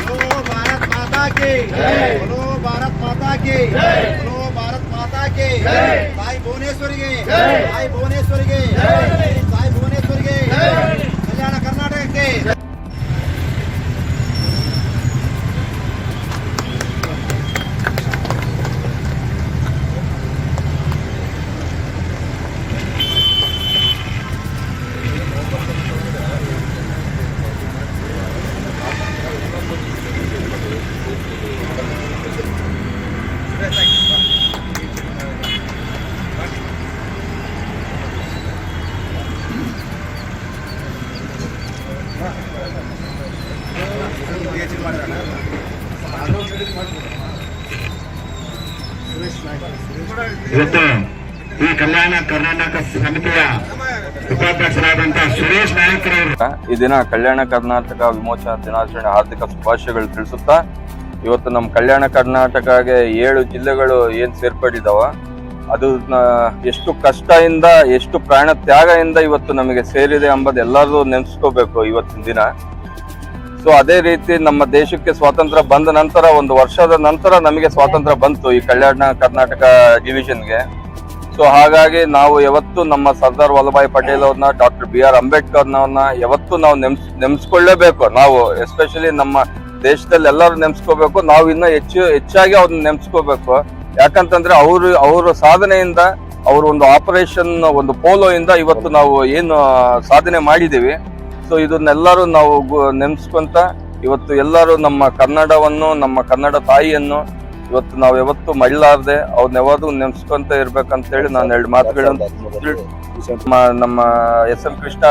बोलो भारत माता की बोलो भारत माता की साई भुवनेश्वरी साई भुवनेश्वरी साई भुवनेश्वरी कल्याण कर्नाटक के ಇವತ್ತು ಈ ಕಲ್ಯಾಣ ಕರ್ನಾಟಕ ಸಮಿತಿಯ ಉಪಾಧ್ಯಕ್ಷರಾದಂತಹ ಸುರೇಶ್ ನಾಯಕರವರು ಈ ದಿನ ಕಲ್ಯಾಣ ಕರ್ನಾಟಕ ವಿಮೋಚನಾ ದಿನಾಚರಣೆ ಹಾರ್ದಿಕ ಶುಭಾಶಯಗಳು ತಿಳಿಸುತ್ತಾ, ಇವತ್ತು ನಮ್ಮ ಕಲ್ಯಾಣ ಕರ್ನಾಟಕಗೆ 7 ಜಿಲ್ಲೆಗಳು ಏನ್ ಸೇರ್ಪಡಿದಾವ, ಅದು ಎಷ್ಟು ಕಷ್ಟದಿಂದ ಎಷ್ಟು ಪ್ರಾಣ ತ್ಯಾಗದಿಂದ ಇವತ್ತು ನಮಗೆ ಸೇರಿದೆ ಎಂಬುದು ಎಲ್ಲರೂ ನೆನೆಸ್ಕೋಬೇಕು ಇವತ್ತಿನ ದಿನ. ಸೊ ಅದೇ ರೀತಿ ನಮ್ಮ ದೇಶಕ್ಕೆ ಸ್ವಾತಂತ್ರ್ಯ ಬಂದ ನಂತರ 1 ವರ್ಷದ ನಂತರ ನಮಗೆ ಸ್ವಾತಂತ್ರ್ಯ ಬಂತು ಈ ಕಲ್ಯಾಣ ಕರ್ನಾಟಕ ಡಿವಿಷನ್ಗೆ. ಸೊ ಹಾಗಾಗಿ ನಾವು ಯಾವತ್ತು ನಮ್ಮ ಸರ್ದಾರ್ ವಲ್ಲಭಾಯ್ ಪಟೇಲ್ ಅವ್ರನ್ನ, ಡಾಕ್ಟರ್ BR ಅಂಬೇಡ್ಕರ್ನವ್ರನ್ನ ಯಾವತ್ತು ನಾವು ನೆನೆಸ್ಕೊಳ್ಳೇಬೇಕು. ನಾವು ಎಸ್ಪೆಷಲಿ ನಮ್ಮ ದೇಶದಲ್ಲಿ ಎಲ್ಲರೂ ನೆನೆಸ್ಕೋಬೇಕು. ನಾವು ಇನ್ನೂ ಹೆಚ್ಚಾಗಿ ಅವ್ರನ್ನ ನೆನೆಸ್ಕೋಬೇಕು. ಯಾಕಂತಂದ್ರೆ ಅವ್ರ ಸಾಧನೆಯಿಂದ, ಅವ್ರ ಒಂದು ಆಪರೇಷನ್, ಒಂದು ಪೋಲೋ ಇಂದ ಇವತ್ತು ನಾವು ಏನು ಸಾಧನೆ ಮಾಡಿದ್ದೀವಿ. ಸೊ ಇದನ್ನೆಲ್ಲರೂ ನಾವು ನೆನೆಸ್ಕೊಂತ ಇವತ್ತು ಎಲ್ಲರೂ ನಮ್ಮ ಕನ್ನಡವನ್ನು, ನಮ್ಮ ಕನ್ನಡ ತಾಯಿಯನ್ನು ಇವತ್ತು ನಾವು ಯಾವತ್ತು ಮರಿಲಾರದೆ ಅವ್ರನ್ನ ಯಾವತ್ತೂ ನೆನೆಸ್ಕೊಂತ ಇರ್ಬೇಕಂತೇಳಿ ನಾನು 2 ಮಾತುಗಳನ್ನು ನಮ್ಮ SM ಕೃಷ್ಣ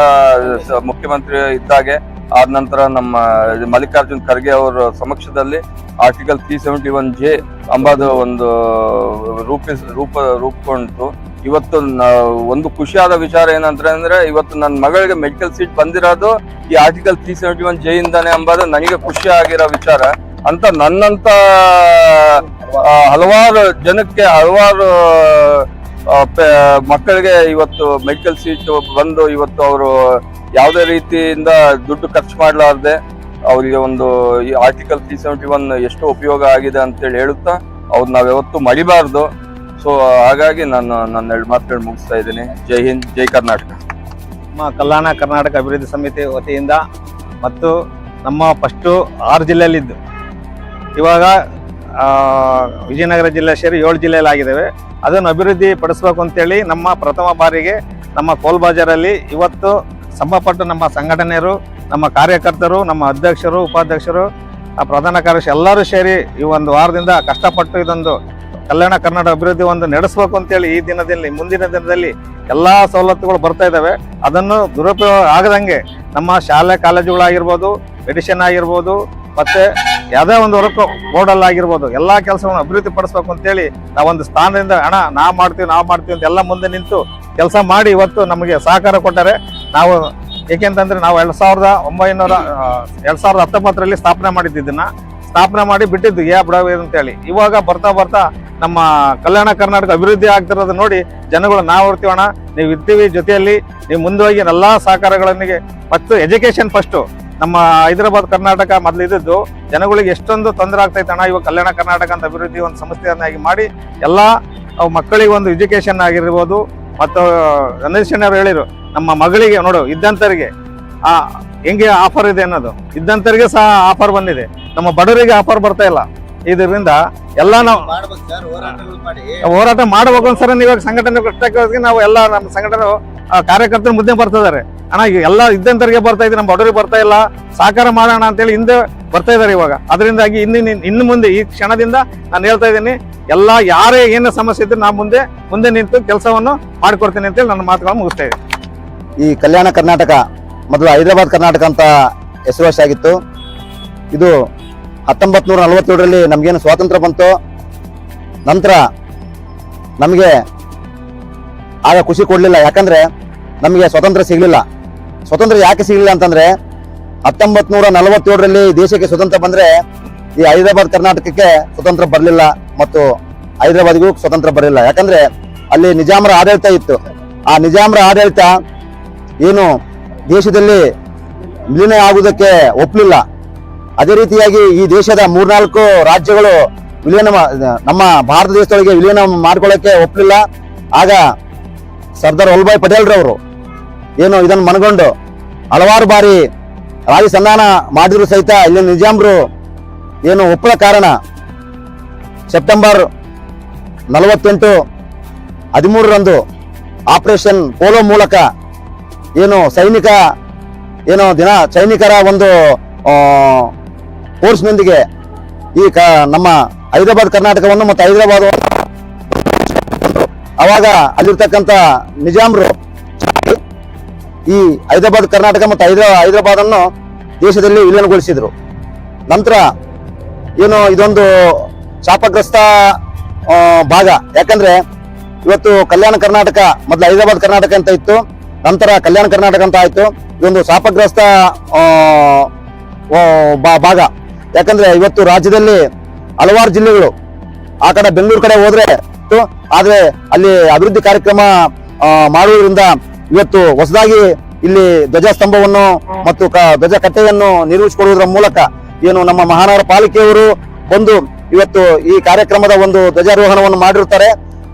ಮುಖ್ಯಮಂತ್ರಿ ಇದ್ದಾಗೆ, ಆದ ನಂತರ ನಮ್ಮ ಮಲ್ಲಿಕಾರ್ಜುನ್ ಖರ್ಗೆ ಅವರ ಸಮಕ್ಷದಲ್ಲಿ ಆರ್ಟಿಕಲ್ 371J ಅಂಬಾದ ಒಂದು ರೂಪುಗೊಂಡು ಇವತ್ತು ಒಂದು ಖುಷಿಯಾದ ವಿಚಾರ ಏನಂದ್ರೆ ಇವತ್ತು ನನ್ನ ಮಗಳಿಗೆ ಮೆಡಿಕಲ್ ಸೀಟ್ ಬಂದಿರೋದು ಈ ಆರ್ಟಿಕಲ್ 371J ಇಂದಾನೆ ಎಂಬುದು ನನಗೆ ಖುಷಿ ಆಗಿರೋ ವಿಚಾರ. ಅಂತ ನನ್ನಂತ ಹಲವಾರು ಜನಕ್ಕೆ, ಹಲವಾರು ಮಕ್ಕಳಿಗೆ ಇವತ್ತು ಮೆಡಿಕಲ್ ಸೀಟ್ ಬಂದು ಇವತ್ತು ಅವರು ಯಾವುದೇ ರೀತಿಯಿಂದ ದುಡ್ಡು ಖರ್ಚು ಮಾಡಲಾರ್ದೆ ಅವರಿಗೆ ಒಂದು ಈ ಆರ್ಟಿಕಲ್ 371 ಎಷ್ಟು ಉಪಯೋಗ ಆಗಿದೆ ಅಂತೇಳಿ ಹೇಳುತ್ತಾ ಅವ್ರು ನಾವು ಯಾವತ್ತೂ ಮರಿಬಾರ್ದು. ಸೊ ಹಾಗಾಗಿ ನಾನು ನನ್ನ 2 ಮಾತುಗಳು ಮುಗಿಸ್ತಾ ಇದ್ದೀನಿ. ಜೈ ಹಿಂದ್, ಜೈ ಕರ್ನಾಟಕ. ನಮ್ಮ ಕಲ್ಯಾಣ ಕರ್ನಾಟಕ ಅಭಿವೃದ್ಧಿ ಸಮಿತಿ ವತಿಯಿಂದ ಮತ್ತು ನಮ್ಮ ಫಸ್ಟು 6 ಜಿಲ್ಲೆಯಲ್ಲಿದ್ದು ಇವಾಗ ವಿಜಯನಗರ ಜಿಲ್ಲೆ ಸೇರಿ 7 ಜಿಲ್ಲೆಯಲ್ಲಿ ಆಗಿದ್ದಾವೆ. ಅದನ್ನು ಅಭಿವೃದ್ಧಿ ಪಡಿಸಬೇಕು ಅಂತೇಳಿ ನಮ್ಮ ಪ್ರಥಮ ಬಾರಿಗೆ ನಮ್ಮ ಕೋಲ್ಬಾಜಾರಲ್ಲಿ ಇವತ್ತು ಸಂಬಂಧಪಟ್ಟ ನಮ್ಮ ಸಂಘಟನೆಯರು, ನಮ್ಮ ಕಾರ್ಯಕರ್ತರು, ನಮ್ಮ ಅಧ್ಯಕ್ಷರು, ಉಪಾಧ್ಯಕ್ಷರು, ಪ್ರಧಾನ ಕಾರ್ಯದರ್ಶಿ ಎಲ್ಲರೂ ಸೇರಿ ಈ ಒಂದು ವಾರದಿಂದ ಕಷ್ಟಪಟ್ಟು ಇದೊಂದು ಕಲ್ಯಾಣ ಕರ್ನಾಟಕ ಅಭಿವೃದ್ಧಿ ಒಂದು ನಡೆಸಬೇಕು ಅಂತೇಳಿ ಈ ದಿನದಲ್ಲಿ, ಮುಂದಿನ ದಿನದಲ್ಲಿ ಎಲ್ಲ ಸವಲತ್ತುಗಳು ಬರ್ತಾ ಇದ್ದಾವೆ. ಅದನ್ನು ದುರುಪಯೋಗ ಆಗದಂಗೆ ನಮ್ಮ ಶಾಲೆ ಕಾಲೇಜುಗಳಾಗಿರ್ಬೋದು, ಮೆಡಿಸಿನ್ ಆಗಿರ್ಬೋದು, ಮತ್ತೆ ಯಾವುದೇ ಒಂದು ವರ್ಕ್ ಬೋರ್ಡಲ್ಲಿ ಆಗಿರ್ಬೋದು, ಎಲ್ಲ ಕೆಲಸವನ್ನು ಅಭಿವೃದ್ಧಿ ಪಡಿಸ್ಬೇಕು ಅಂತೇಳಿ ನಾವೊಂದು ಸ್ಥಾನದಿಂದ ನಾವು ಮಾಡ್ತೀವಿ ಅಂತ ಎಲ್ಲ ಮುಂದೆ ನಿಂತು ಕೆಲಸ ಮಾಡಿ ಇವತ್ತು ನಮಗೆ ಸಹಕಾರ ಕೊಟ್ಟರೆ. ನಾವು ಏಕೆಂತಂದ್ರೆ ನಾವು 2019ರಲ್ಲಿ ಸ್ಥಾಪನೆ ಮಾಡಿದ್ದನ್ನ ಸ್ಥಾಪನೆ ಮಾಡಿ ಬಿಟ್ಟಿದ್ದು ಬಿಡವೆ ಅಂತೇಳಿ. ಇವಾಗ ಬರ್ತಾ ಬರ್ತಾ ನಮ್ಮ ಕಲ್ಯಾಣ ಕರ್ನಾಟಕ ಅಭಿವೃದ್ಧಿ ಆಗ್ತಿರೋದು ನೋಡಿ ಜನಗಳು ನಾವು ಇರ್ತೀವಣ್ಣ, ನೀವು ಇರ್ತೀವಿ ಜೊತೆಯಲ್ಲಿ, ನೀವು ಮುಂದೆ ಹೋಗಿ ಎಲ್ಲ ಸಹಕಾರಗಳೊಂದಿಗೆ. ಮತ್ತು ಎಜುಕೇಶನ್ ಫಸ್ಟು. ನಮ್ಮ ಹೈದರಾಬಾದ್ ಕರ್ನಾಟಕ ಮೊದಲು ಇದ್ದದ್ದು ಜನಗಳಿಗೆ ಎಷ್ಟೊಂದು ತೊಂದರೆ ಆಗ್ತೈತೆ ಅಣ್ಣ. ಇವಾಗ ಕಲ್ಯಾಣ ಕರ್ನಾಟಕ ಅಂತ ಅಭಿವೃದ್ಧಿ ಒಂದು ಸಂಸ್ಥೆಯನ್ನಾಗಿ ಮಾಡಿ ಎಲ್ಲ ಮಕ್ಕಳಿಗೆ ಒಂದು ಎಜುಕೇಶನ್ ಆಗಿರ್ಬೋದು. ಮತ್ತು ಗಣೇಶನ್ ಅವರು ಹೇಳಿರು, ನಮ್ಮ ಮಗಳಿಗೆ ನೋಡು ಇದ್ದಂಥವ್ರಿಗೆ ಹೆಂಗೆ ಆಫರ್ ಇದೆ ಅನ್ನೋದು, ಇದ್ದಂಥವ್ರಿಗೆ ಸಹ ಆಫರ್ ಬಂದಿದೆ, ನಮ್ಮ ಬಡವರಿಗೆ ಆಫರ್ ಬರ್ತಾ ಇಲ್ಲ. ಇದರಿಂದ ಎಲ್ಲ ನಾವು ಹೋರಾಟ ಮಾಡಬೇಕು ಅನ್ಸರ. ಇವಾಗ ಸಂಘಟನೆ ನಾವು ಎಲ್ಲ ನಮ್ಮ ಸಂಘಟನೆ ಕಾರ್ಯಕರ್ತರು ಮುದ್ದೆ ಬರ್ತಿದ್ದಾರೆ ಅಣ್ಣ. ಈಗ ಎಲ್ಲ ಇದ್ದಂಥವ್ರಿಗೆ ಬರ್ತಾ ಇದೆ, ನಮ್ಮ ಬಡವರಿಗೆ ಬರ್ತಾ ಇಲ್ಲ, ಸಹಕಾರ ಮಾಡೋಣ ಅಂತೇಳಿ ಹಿಂದೆ ಬರ್ತಾ ಇದ್ದಾರೆ ಇವಾಗ. ಅದರಿಂದಾಗಿ ಇನ್ನು ಮುಂದೆ ಈ ಕ್ಷಣದಿಂದ ನಾನು ಹೇಳ್ತಾ ಇದ್ದೀನಿ, ಎಲ್ಲ ಯಾರೇ ಏನೇ ಸಮಸ್ಯೆ ಇದ್ರೆ ನಾವು ಮುಂದೆ ನಿಂತು ಕೆಲಸವನ್ನು ಮಾಡಿಕೊಡ್ತೀನಿ ಅಂತೇಳಿ ನನ್ನ ಮಾತುಗಳನ್ನು ಮುಗಿಸ್ತಾ ಇದ್ದೀನಿ. ಈ ಕಲ್ಯಾಣ ಕರ್ನಾಟಕ ಮೊದಲು ಹೈದರಾಬಾದ್ ಕರ್ನಾಟಕ ಅಂತ ಹೆಸರುವಾಸಿಯಾಗಿತ್ತು. ಇದು 1947ರಲ್ಲಿ ನಮಗೇನು ಸ್ವಾತಂತ್ರ್ಯ ಬಂತು. ನಂತರ ನಮಗೆ ಆಗ ಖುಷಿ ಕೊಡಲಿಲ್ಲ, ಯಾಕಂದ್ರೆ ನಮಗೆ ಸ್ವತಂತ್ರ ಸಿಗಲಿಲ್ಲ. ಸ್ವತಂತ್ರ ಯಾಕೆ ಸಿಗಲಿಲ್ಲ ಅಂತಂದ್ರೆ 1947ರಲ್ಲಿ ದೇಶಕ್ಕೆ ಸ್ವತಂತ್ರ ಬಂದ್ರೆ ಈ ಹೈದರಾಬಾದ್ ಕರ್ನಾಟಕಕ್ಕೆ ಸ್ವತಂತ್ರ ಬರಲಿಲ್ಲ ಮತ್ತು ಹೈದರಾಬಾದ್ಗೂ ಸ್ವತಂತ್ರ ಬರಲಿಲ್ಲ. ಯಾಕಂದ್ರೆ ಅಲ್ಲಿ ನಿಜಾಮರ ಆಡಳಿತ ಇತ್ತು. ಆ ನಿಜಾಮರ ಆಡಳಿತ ಏನು ದೇಶದಲ್ಲಿ ವಿಲೀನ ಆಗುವುದಕ್ಕೆ ಒಪ್ಪಲಿಲ್ಲ. ಅದೇ ರೀತಿಯಾಗಿ ಈ ದೇಶದ 3-4 ರಾಜ್ಯಗಳು ನಮ್ಮ ಭಾರತ ದೇಶದೊಳಗೆ ವಿಲೀನ ಮಾಡ್ಕೊಳ್ಳೋಕೆ ಒಪ್ಪಲಿಲ್ಲ. ಆಗ ಸರ್ದಾರ್ ವಲ್ಲಭಾಯ್ ಪಟೇಲ್ ರವರು ಏನು ಇದನ್ನು ಮನಗೊಂಡು ಹಲವಾರು ಬಾರಿ ರಾಜಿ ಸಂಧಾನ ಮಾಡಿದ್ರು ಸಹಿತ ಇಲ್ಲಿ ನಿಜಾಮ್ರು ಏನು ಒಪ್ಪದ ಕಾರಣ ಸೆಪ್ಟೆಂಬರ್ 48, 13ರಂದು ಆಪರೇಷನ್ ಪೋಲೋ ಮೂಲಕ ಏನು ಸೈನಿಕರ ಒಂದು ಫೋರ್ಸ್ನೊಂದಿಗೆ ಈ ನಮ್ಮ ಹೈದರಾಬಾದ್ ಕರ್ನಾಟಕವನ್ನು ಮತ್ತು ಹೈದರಾಬಾದ್ ಅವಾಗ ಅಲ್ಲಿರ್ತಕ್ಕಂಥ ನಿಜಾಮ್ರು ಈ ಹೈದರಾಬಾದ್ ಕರ್ನಾಟಕ ಮತ್ತು ಹೈದರಾಬಾದ್ ಅನ್ನು ದೇಶದಲ್ಲಿ ವಿಲೀನಗೊಳಿಸಿದ್ರು. ನಂತರ ಏನು ಇದೊಂದು ಶಾಪಗ್ರಸ್ತ ಭಾಗ. ಯಾಕಂದ್ರೆ ಇವತ್ತು ಕಲ್ಯಾಣ ಕರ್ನಾಟಕ ಮೊದಲು ಹೈದರಾಬಾದ್ ಕರ್ನಾಟಕ ಅಂತ ಇತ್ತು, ನಂತರ ಕಲ್ಯಾಣ ಕರ್ನಾಟಕ ಅಂತ ಆಯ್ತು. ಇದೊಂದು ಶಾಪಗ್ರಸ್ತ ಭಾಗ. ಯಾಕಂದ್ರೆ ಇವತ್ತು ರಾಜ್ಯದಲ್ಲಿ ಹಲವಾರು ಜಿಲ್ಲೆಗಳು ಆ ಕಡೆ ಬೆಂಗಳೂರು ಕಡೆ ಹೋದ್ರೆ ಆದ್ರೆ ಅಲ್ಲಿ ಅಭಿವೃದ್ಧಿ ಕಾರ್ಯಕ್ರಮ ಮಾಡುವುದರಿಂದ ಇವತ್ತು ಹೊಸದಾಗಿ ಇಲ್ಲಿ ಧ್ವಜಸ್ತಂಭವನ್ನು ಮತ್ತು ಧ್ವಜ ಕಟ್ಟೆಯನ್ನು ನಿರ್ಮಿಸಿಕೊಡುವುದರ ಮೂಲಕ ಏನು ನಮ್ಮ ಮಹಾನಗರ ಪಾಲಿಕೆಯವರು ಬಂದು ಇವತ್ತು ಈ ಕಾರ್ಯಕ್ರಮದ ಒಂದು ಧ್ವಜಾರೋಹಣವನ್ನು ಮಾಡಿರುತ್ತಾರೆ.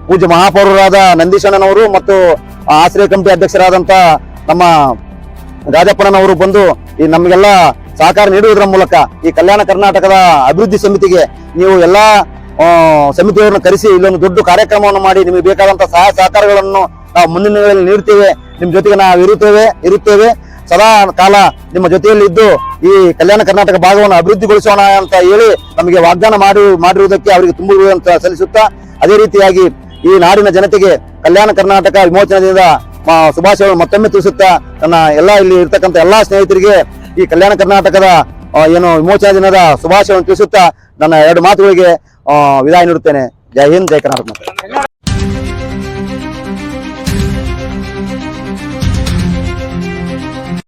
ಪೂಜ್ಯ ಮಹಾಪೌರರಾದ ನಂದೀಶಣ್ಣನವರು ಮತ್ತು ಆಶ್ರಯ ಕಮಿಟಿ ಅಧ್ಯಕ್ಷರಾದಂತ ನಮ್ಮ ರಾಜಪ್ಪನವರು ಬಂದು ಈ ನಮಗೆಲ್ಲ ಸಹಕಾರ ನೀಡುವುದರ ಮೂಲಕ ಈ ಕಲ್ಯಾಣ ಕರ್ನಾಟಕದ ಅಭಿವೃದ್ಧಿ ಸಮಿತಿಗೆ ನೀವು ಎಲ್ಲಾ ಸಮಿತಿಯವರನ್ನು ಕರೆಸಿ ಇಲ್ಲೊಂದು ದೊಡ್ಡ ಕಾರ್ಯಕ್ರಮವನ್ನು ಮಾಡಿ ನಿಮಗೆ ಬೇಕಾದಂತಹ ಸಹಾಯ ಸಹಕಾರಗಳನ್ನು ನಾವು ಮುಂದಿನ ದಿನಗಳಲ್ಲಿ ನೀಡುತ್ತೇವೆ. ನಿಮ್ಮ ಜೊತೆಗೆ ನಾವು ಇರುತ್ತೇವೆ ಸದಾ ಕಾಲ ನಿಮ್ಮ ಜೊತೆಯಲ್ಲಿ ಇದ್ದು ಈ ಕಲ್ಯಾಣ ಕರ್ನಾಟಕ ಭಾಗವನ್ನು ಅಭಿವೃದ್ಧಿಗೊಳಿಸೋಣ ಅಂತ ಹೇಳಿ ನಮಗೆ ವಾಗ್ದಾನ ಮಾಡಿರುವುದಕ್ಕೆ ಅವರಿಗೆ ತುಂಬುವಂತ ಸಲ್ಲಿಸುತ್ತಾ, ಅದೇ ರೀತಿಯಾಗಿ ಈ ನಾಡಿನ ಜನತೆಗೆ ಕಲ್ಯಾಣ ಕರ್ನಾಟಕ ವಿಮೋಚನಾ ದಿನದ ಶುಭಾಶಯಗಳು ಮತ್ತೊಮ್ಮೆ ತಿಳಿಸುತ್ತಾ, ನನ್ನ ಇಲ್ಲಿ ಇರ್ತಕ್ಕಂಥ ಎಲ್ಲಾ ಸ್ನೇಹಿತರಿಗೆ ಈ ಕಲ್ಯಾಣ ಕರ್ನಾಟಕದ ಏನು ವಿಮೋಚನಾ ದಿನದ ಶುಭಾಶಯವನ್ನು ತಿಳಿಸುತ್ತಾ ನನ್ನ 2 ಮಾತುಗಳಿಗೆ ವಿದಾಯ ನೀಡುತ್ತೇನೆ. ಜೈ ಹಿಂದ್, ಜೈ ಕರ್ನಾಟಕ.